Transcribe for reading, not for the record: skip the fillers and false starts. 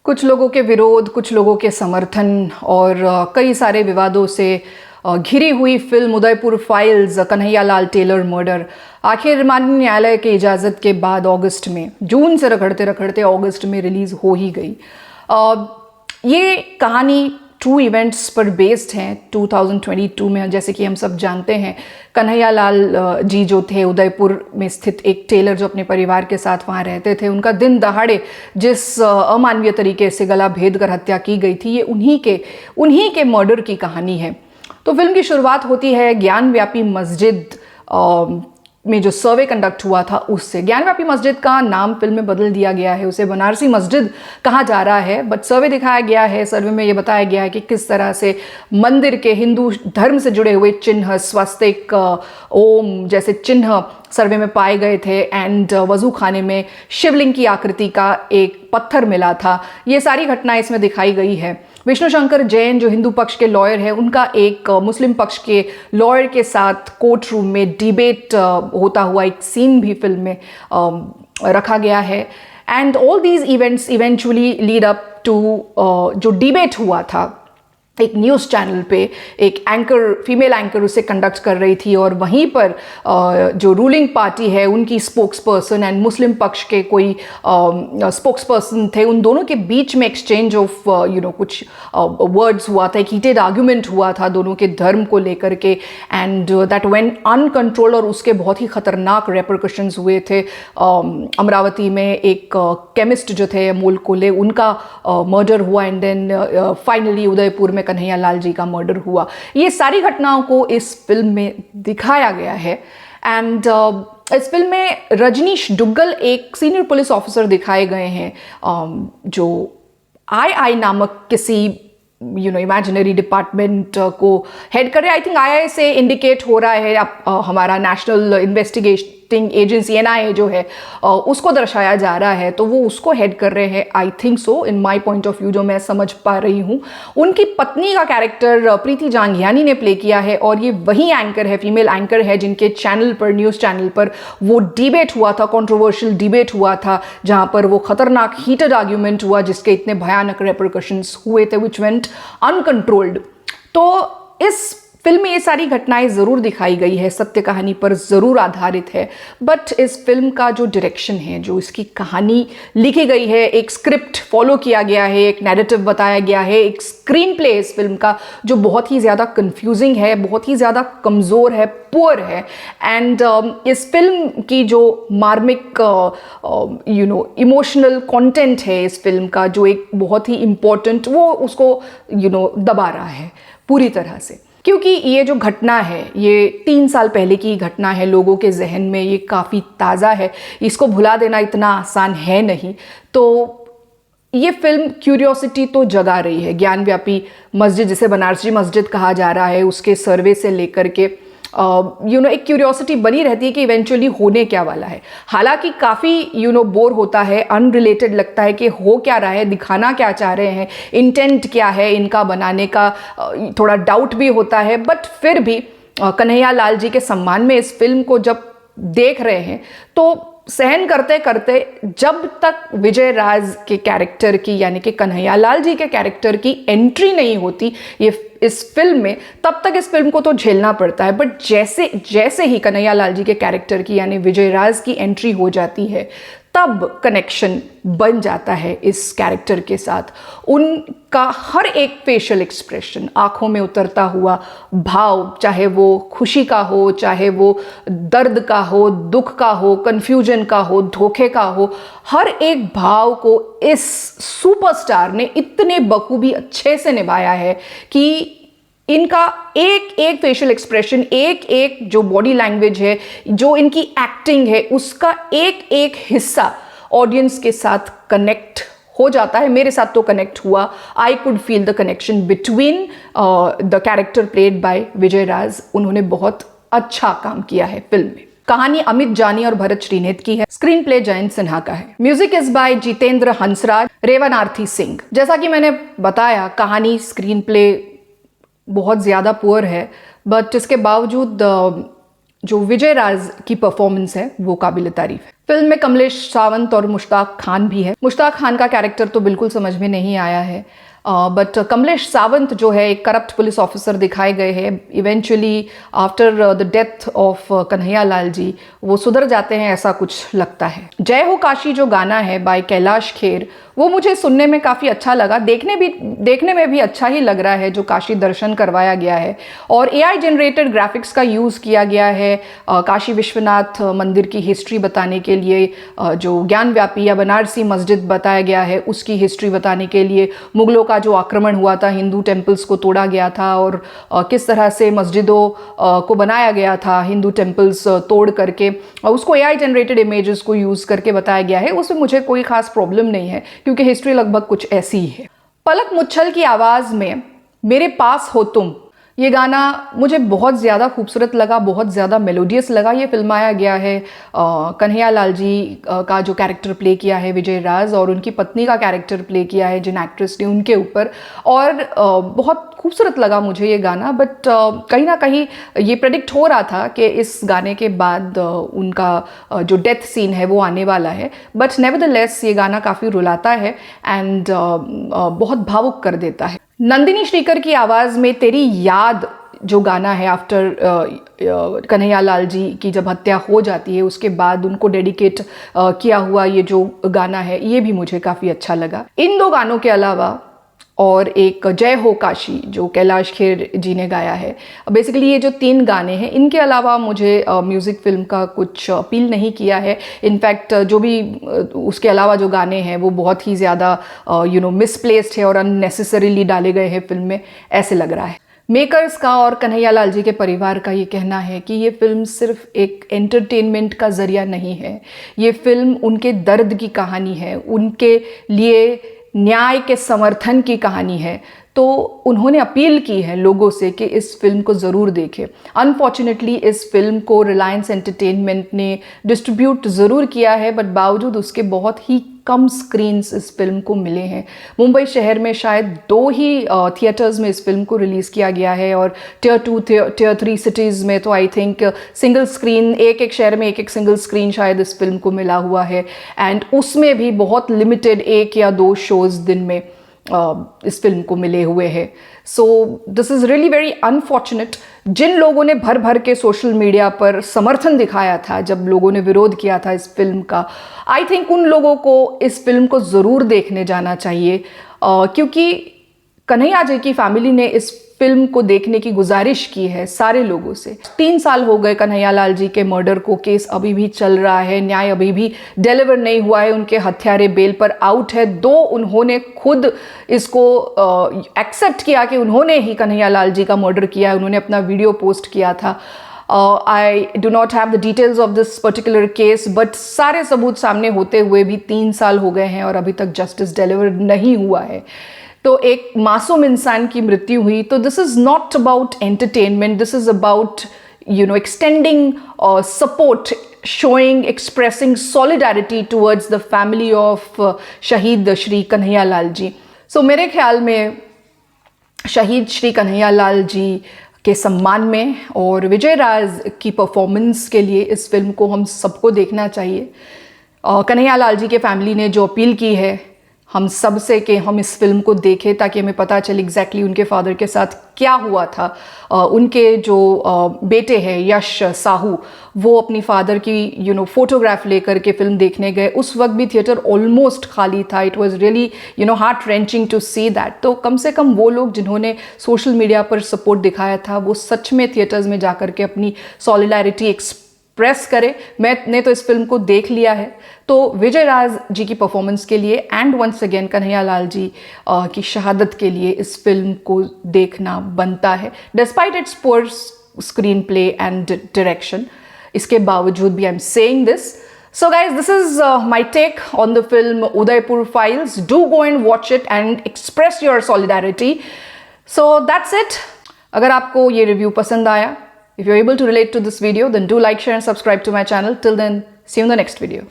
कुछ लोगों के विरोध, कुछ लोगों के समर्थन और कई सारे विवादों से घिरी हुई film Udaipur files Kanhaiyalal tailor murder आखिर माननीय न्यायालय की इजाज़त के बाद अगस्त में, जून से रखड़ते रखड़ते अगस्त में रिलीज़ हो ही गई। ये कहानी ट्रू इवेंट्स पर बेस्ड हैं। 2022 में, जैसे कि हम सब जानते हैं, कन्हैयालाल जी जो थे उदयपुर में स्थित एक टेलर जो अपने परिवार के साथ वहाँ रहते थे, उनका दिन दहाड़े जिस अमानवीय तरीके से गला भेद कर हत्या की गई थी, ये उन्हीं के मर्डर की कहानी है। तो फिल्म की शुरुआत होती है ज्ञानव्यापी मस्जिद में जो सर्वे कंडक्ट हुआ था उससे। ज्ञानव्यापी मस्जिद का नाम फिल्म में बदल दिया गया है, उसे बनारसी मस्जिद कहा जा रहा है, बट सर्वे दिखाया गया है। सर्वे में ये बताया गया है कि किस तरह से मंदिर के हिंदू धर्म से जुड़े हुए चिन्ह, स्वस्तिक, ओम जैसे चिन्ह सर्वे में पाए गए थे एंड वजू खाने में शिवलिंग की आकृति का एक पत्थर मिला था। ये सारी घटनाएं इसमें दिखाई गई है। विष्णु शंकर जैन जो हिंदू पक्ष के लॉयर है, उनका एक मुस्लिम पक्ष के लॉयर के साथ कोर्ट रूम में डिबेट होता हुआ एक सीन भी फिल्म में रखा गया है। And all these events eventually lead up to जो डिबेट हुआ था एक न्यूज़ चैनल पे, एक एंकर, फीमेल एंकर उसे कंडक्ट कर रही थी और वहीं पर जो रूलिंग पार्टी है उनकी स्पोक्स पर्सन एंड मुस्लिम पक्ष के कोई स्पोक्स पर्सन थे, उन दोनों के बीच में एक्सचेंज ऑफ कुछ वर्ड्स हुआ था, एक हीटेड आर्ग्यूमेंट हुआ था दोनों के धर्म को लेकर के एंड दैट वेंट अनकंट्रोल्ड और उसके बहुत ही खतरनाक रेपरकशंस हुए थे। अमरावती में एक केमिस्ट जो थे अमोल कोले, उनका मर्डर हुआ एंड देन फाइनली उदयपुर में कन्हैयालाल जी का मर्डर हुआ। ये सारी घटनाओं को इस फिल्म में दिखाया गया है एंड इस फिल्म में रजनीश दुग्गल एक सीनियर पुलिस ऑफिसर दिखाए गए हैं जो आई नामक किसी इमेजिनरी डिपार्टमेंट को हेड कर रहे हैं। आई थिंक आई से इंडिकेट हो रहा है हमारा नेशनल इन्वेस्टिगेटिंग एजेंसी NIA जो है उसको दर्शाया जा रहा है, तो वो उसको हेड कर रहे हैं। I think so, in my point of view जो मैं समझ पा रही हूँ। उनकी पत्नी का कैरेक्टर प्रीति जांगियानी ने प्ले किया है और ये वही एंकर है, फीमेल एंकर है, जिनके चैनल पर, न्यूज़ चैनल पर वो डिबेट हुआ था, कंट्रोवर्शियल डिबेट हुआ था, जहाँ पर वो खतरनाक हीटेड आर्ग्यूमेंट हुआ जिसके इतने भयानक रेपरकशंस हुए थे विच वेंट अनकंट्रोल्ड। तो इस फिल्म में ये सारी घटनाएं ज़रूर दिखाई गई है, सत्य कहानी पर ज़रूर आधारित है, बट इस फिल्म का जो डायरेक्शन है, जो इसकी कहानी लिखी गई है, एक स्क्रिप्ट फॉलो किया गया है, एक नैरेटिव बताया गया है, एक स्क्रीन प्ले इस फिल्म का जो बहुत ही ज़्यादा कंफ्यूजिंग है, बहुत ही ज़्यादा कमज़ोर है, पुअर है। एंड इस फिल्म की जो मार्मिक इमोशनल कंटेंट है इस फिल्म का, जो एक बहुत ही इम्पोर्टेंट, वो उसको दबा रहा है पूरी तरह से। क्योंकि ये जो घटना है, ये 3 साल पहले की घटना है, लोगों के जहन में ये काफ़ी ताज़ा है, इसको भुला देना इतना आसान है नहीं। तो ये फिल्म क्यूरियोसिटी तो जगा रही है। ज्ञानव्यापी मस्जिद, जिसे बनारसी मस्जिद कहा जा रहा है, उसके सर्वे से लेकर के एक क्यूरियोसिटी बनी रहती है कि इवेंचुअली होने क्या वाला है। हालांकि काफ़ी बोर होता है, अनरिलेटेड लगता है कि हो क्या रहा है, दिखाना क्या चाह रहे हैं, इंटेंट क्या है इनका बनाने का, थोड़ा डाउट भी होता है। बट फिर भी कन्हैयालाल जी के सम्मान में इस फिल्म को जब देख रहे हैं तो सहन करते करते जब तक विजय राज के कैरेक्टर की, यानी कि कन्हैयालाल जी के कैरेक्टर की एंट्री नहीं होती इस फिल्म में, तब तक इस फिल्म को तो झेलना पड़ता है। बट जैसे जैसे ही कन्हैयालाल जी के कैरेक्टर की, यानी विजय राज की एंट्री हो जाती है, तब कनेक्शन बन जाता है इस कैरेक्टर के साथ। उनका हर एक फेशियल एक्सप्रेशन, आंखों में उतरता हुआ भाव, चाहे वो खुशी का हो, चाहे वो दर्द का हो, दुख का हो, कन्फ्यूजन का हो, धोखे का हो, हर एक भाव को इस सुपरस्टार ने इतने बखूबी अच्छे से निभाया है कि इनका एक एक फेशियल एक्सप्रेशन, एक एक जो बॉडी लैंग्वेज है, जो इनकी एक्टिंग है, उसका एक एक हिस्सा ऑडियंस के साथ कनेक्ट हो जाता है। मेरे साथ तो कनेक्ट हुआ। I could feel the connection between the character played by Vijay Raj. उन्होंने बहुत अच्छा काम किया है फिल्म में। कहानी अमित जानी और भरत श्रीनेत की है। स्क्रीन प्ले जयंत सिन्हा का है। Music is by Jitendra Hansraj, Revnarthi Singh. जैसा कि मैंने बताया, कहानी, स्क्रीन प्ले बहुत ज़्यादा पुअर है, बट इसके बावजूद जो विजय राज की परफॉर्मेंस है वो काबिल तारीफ है। फिल्म में कमलेश सावंत और मुश्ताक खान भी है। मुश्ताक खान का कैरेक्टर तो बिल्कुल समझ में नहीं आया है, बट कमलेश सावंत जो है एक करप्ट पुलिस ऑफिसर दिखाए गए हैं। Eventually after the death of Kanhaiya Lal ji वो सुधर जाते हैं, ऐसा कुछ लगता है। जय हो काशी जो गाना है बाय कैलाश खेर, वो मुझे सुनने में काफ़ी अच्छा लगा, देखने में भी अच्छा ही लग रहा है। जो काशी दर्शन करवाया गया है और AI जनरेटेड ग्राफिक्स का यूज़ किया गया है काशी विश्वनाथ मंदिर की हिस्ट्री बताने के लिए, जो ज्ञानव्यापी या बनारसी मस्जिद बताया गया है उसकी हिस्ट्री बताने के लिए, मुगलों का जो आक्रमण हुआ था, हिंदू टेम्पल्स को तोड़ा गया था और किस तरह से मस्जिदों को बनाया गया था, हिंदू टेम्पल्स तोड़ करके, उसको AI जनरेटेड इमेजेस को यूज़ करके बताया गया है। उसमें मुझे कोई खास प्रॉब्लम नहीं है क्योंकि हिस्ट्री लगभग कुछ ऐसी ही है। पलक मुच्छल की आवाज़ में मेरे पास हो तुम, ये गाना मुझे बहुत ज़्यादा खूबसूरत लगा, बहुत ज़्यादा मेलोडियस लगा। ये फिल्माया गया है कन्हैया लाल जी का जो कैरेक्टर प्ले किया है विजय राज, और उनकी पत्नी का कैरेक्टर प्ले किया है जिन एक्ट्रेस ने उनके ऊपर, और बहुत खूबसूरत लगा मुझे ये गाना। बट कहीं ना कहीं ये प्रेडिक्ट हो रहा था कि इस गाने के बाद उनका जो डेथ सीन है वो आने वाला है, बट नेवरदलेस ये गाना काफ़ी रुलाता है एंड बहुत भावुक कर देता है। नंदिनी श्रीकर की आवाज़ में तेरी याद जो गाना है आफ्टर कन्हैया लाल जी की जब हत्या हो जाती है उसके बाद उनको डेडिकेट किया हुआ ये जो गाना है, ये भी मुझे काफ़ी अच्छा लगा। इन दो गानों के अलावा और एक जय हो काशी जो कैलाश खेर जी ने गाया है, बेसिकली ये जो 3 गाने हैं इनके अलावा मुझे म्यूज़िक फिल्म का कुछ अपील नहीं किया है। इनफैक्ट जो भी उसके अलावा जो गाने हैं वो बहुत ही ज़्यादा मिसप्लेस्ड है और अननेसेसरीली डाले गए हैं फिल्म में, ऐसे लग रहा है। मेकर्स का और कन्हैया लाल जी के परिवार का ये कहना है कि ये फिल्म सिर्फ एक एंटरटेनमेंट का ज़रिया नहीं है, ये फिल्म उनके दर्द की कहानी है, उनके लिए न्याय के समर्थन की कहानी है। तो उन्होंने अपील की है लोगों से कि इस फिल्म को ज़रूर देखें। अनफॉर्चुनेटली इस फिल्म को रिलायंस एंटरटेनमेंट ने डिस्ट्रीब्यूट ज़रूर किया है, बट बावजूद उसके बहुत ही कम स्क्रीन्स इस फिल्म को मिले हैं। मुंबई शहर में शायद 2 ही थिएटर्स में इस फिल्म को रिलीज़ किया गया है और Tier 2 Tier 3 सिटीज़ में तो आई थिंक सिंगल स्क्रीन, एक शहर में एक सिंगल स्क्रीन शायद इस फिल्म को मिला हुआ है, एंड उसमें भी बहुत लिमिटेड 1 या 2 शोज़ दिन में इस फिल्म को मिले हुए हैं। So this is really very unfortunate. जिन लोगों ने भर भर के सोशल मीडिया पर समर्थन दिखाया था जब लोगों ने विरोध किया था इस फिल्म का, आई थिंक उन लोगों को इस फिल्म को ज़रूर देखने जाना चाहिए, क्योंकि कन्हैया जी की फैमिली ने इस फिल्म को देखने की गुजारिश की है सारे लोगों से। 3 साल हो गए कन्हैया लाल जी के मर्डर को, केस अभी भी चल रहा है, न्याय अभी भी डिलीवर नहीं हुआ है, उनके हत्यारे बेल पर आउट है। दो उन्होंने खुद इसको एक्सेप्ट किया कि उन्होंने ही कन्हैया लाल जी का मर्डर किया है, उन्होंने अपना वीडियो पोस्ट किया था। I do not have the details of this particular case, but सारे सबूत सामने होते हुए भी 3 साल हो गए हैं और अभी तक जस्टिस डिलीवर नहीं हुआ है। तो एक मासूम इंसान की मृत्यु हुई। तो this is not about entertainment, this is about extending support, showing, expressing solidarity towards the family of शहीद श्री कन्हैया लाल जी। सो मेरे ख्याल में शहीद श्री कन्हैया लाल जी के सम्मान में और विजय राज की परफॉर्मेंस के लिए इस फिल्म को हम सबको देखना चाहिए। कन्हैया लाल जी के फैमिली ने जो अपील की है हम सब से कि हम इस फिल्म को देखें ताकि हमें पता चले एग्जैक्टली उनके फादर के साथ क्या हुआ था। उनके जो बेटे हैं यश साहू, वो अपनी फादर की फोटोग्राफ लेकर के फिल्म देखने गए। उस वक्त भी थिएटर ऑलमोस्ट खाली था। It was really heart wrenching to see that. तो कम से कम वो लोग जिन्होंने सोशल मीडिया पर सपोर्ट दिखाया था वो सच में थिएटर्स में जा कर के अपनी सॉलिडारिटी एक्सप्रेस करे। मैंने तो इस फिल्म को देख लिया है। तो विजय राज जी की परफॉर्मेंस के लिए and once again Kanhaiya Lal जी की शहादत के लिए इस फिल्म को देखना बनता है। Despite it's poor screen play and direction, इसके बावजूद भी I am saying this. So guys, this is my take on the film Udaipur Files. Do go and watch it and express your solidarity. So that's it. अगर आपको ये review पसंद आया, if you're able to relate to this video, then do like, share and subscribe to my channel. Till then, see you in the next video.